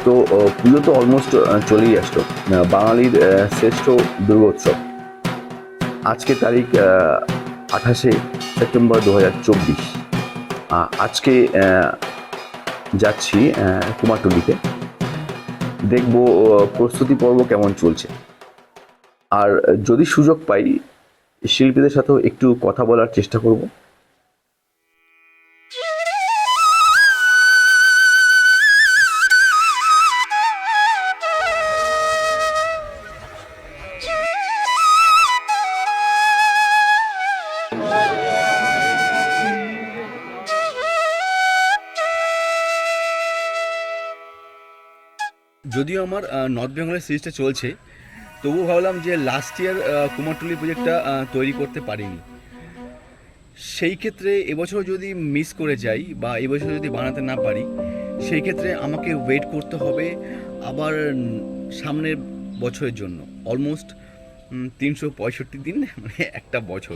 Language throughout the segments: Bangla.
তো পুজো তো অলমোস্ট চলেই আসলো, বাঙালির শ্রেষ্ঠ দুর্গোৎসব। আজকে তারিখ 28শে সেপ্টেম্বর 2024। আজকে যাচ্ছি কুমারটুলিতে, দেখব প্রস্তুতি পর্ব কেমন চলছে। আর যদি সুযোগ পাই শিল্পীদের সাথেও একটু কথা বলার চেষ্টা করব। যদিও আমার নর্থ বেঙ্গলের সিরিজটা চলছে, তবুও ভাবলাম যে লাস্ট ইয়ার কুমারটুলি প্রজেক্টটা তৈরি করতে পারিনি। সেই ক্ষেত্রে এবছর যদি মিস করে যাই বা এবছর যদি বানাতে না পারি, সেই ক্ষেত্রে আমাকে ওয়েট করতে হবে আবার সামনের বছরের জন্য। অলমোস্ট 365 দিন, মানে একটা বছর।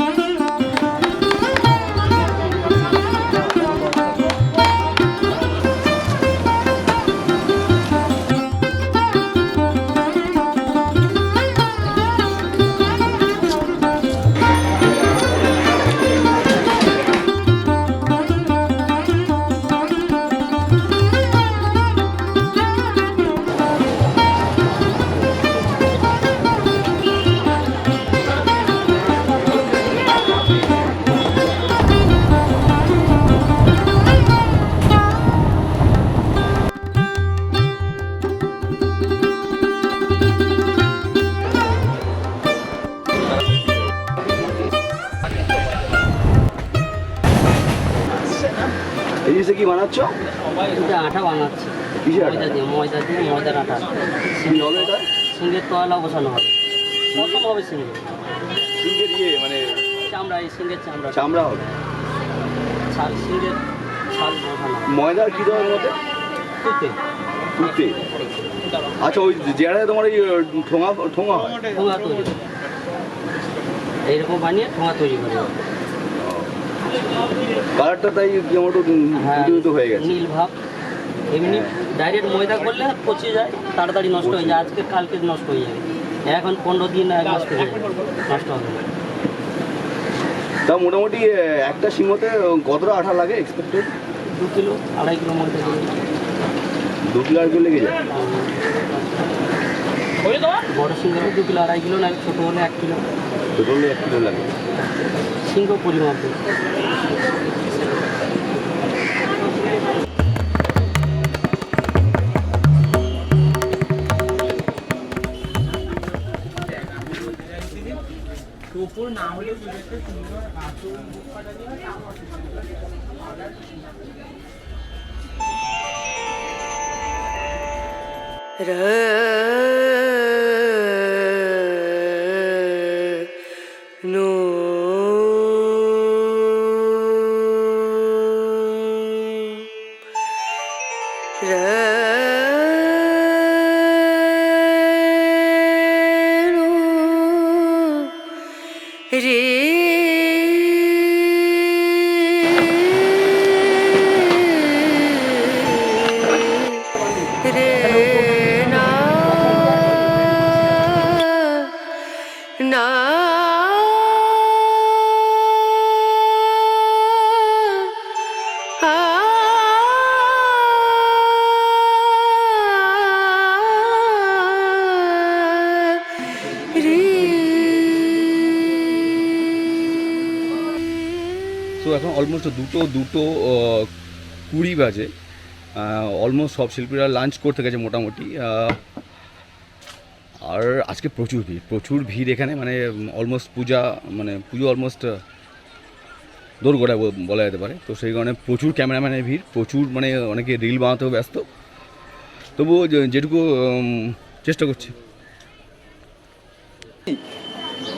এই জিনিসটা কি বানাচ্ছ? এটা আটা বানাচ্ছি। কিসের আটা? ময়দার আটা। কি হবে এটা? সিঙ্গের তলা বসানো হবে। প্রথম হবে সিঙ্গের। সিঙ্গের মানে চামড়া, এই সিঙ্গের চামড়া। চামড়া হবে। ছাল, সিঙ্গের ছাল বসানো হবে। ময়দার কি দেওয়ার মধ্যে? তুতে। আচ্ছা, ওই যেটাতে তোমার এই ঠোঙা হয়? ঠোঙা তৈরি। এইরকম বানিয়ে ঠোঙা তৈরি করে। কালারটা তাই কেমন হয়ে গেছে, নীল ভাব। এমনি ডাইরেক্ট ময়দা করলে পচে যায়, তাড়াতাড়ি নষ্ট হয়ে যায়। আজকে কালকে নষ্ট হয়ে যাবে। এখন 15 দিন 1 মাস করে নষ্ট হবে না। তা মোটামুটি একটা সিংহতে কতটা আঠা লাগে এক্সপেক্টেড? 2 কিলো 2.5 কিলো ময়দা লাগে। 2 কিলো আর কিলো লেগে যায়। বড় সিংহ হলে 2 কিলো 2.5 কিলো, না ছোট হলে 1 কিলো। ছোট হলে 1 কিলো লাগে। সিংহ পরিমাপ দেয়। না হলে তো এখন অলমোস্ট 2:20 বাজে। অলমোস্ট সব শিল্পীরা লাঞ্চ করতে গেছে মোটামুটি। আর আজকে প্রচুর ভিড় এখানে, মানে অলমোস্ট পুজো অলমোস্ট দোরগোড়ায় বলা যেতে পারে। তো সেই কারণে প্রচুর ক্যামেরাম্যানের ভিড়, প্রচুর, মানে অনেকে রিল বানাতেও ব্যস্ত। তবুও যেটুকু চেষ্টা করছি।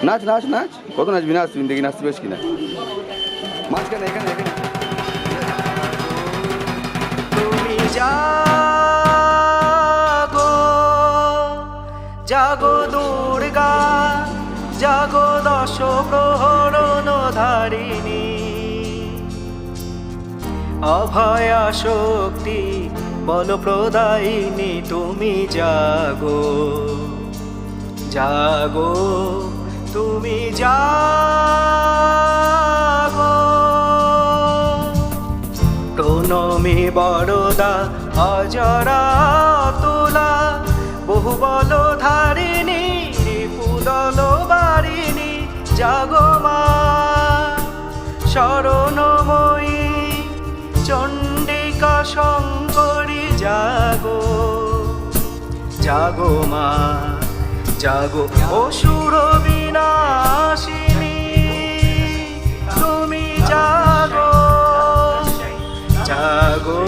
নাচ নাচ নাচ, কত নাচবি? নাচ, তুমি দেখি নাচতে পারিস কিনা। মাঝখানে এখানে তুমি জাগো জাগো দুর্গা, জাগো দশ প্রহরণ ধারিণী, অভয়া শক্তি বল প্রদায়িনী তুমি জাগো জাগো তুমি জাগো প্রণমী বরদা অজরা তোলা বহু বল ধারিণী রিপুদল বারিণী জাগো মা শরণময়ী চণ্ডিকা শঙ্করী জাগো জাগো মা জাগো অসুর বিনাশিনী তুমি জাগো জাগো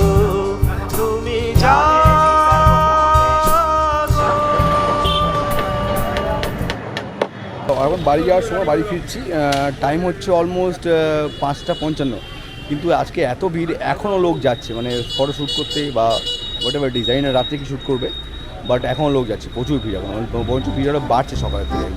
তুমি জাগো। এখন বাড়ি যাওয়ার সময় বাড়ি ফিরছি, টাইম হচ্ছে অলমোস্ট 5:55, কিন্তু আজকে এত ভিড়, এখনও লোক যাচ্ছে মানে ফটো শ্যুট করতে বা হোয়াট এভার ডিজাইনের রাত্রে কি শ্যুট করবে, বাট এখনও লোক যাচ্ছে, প্রচুর ভিড় এখন, বরঞ্চ ভিড় আরও বাড়ছে সকালের থেকে।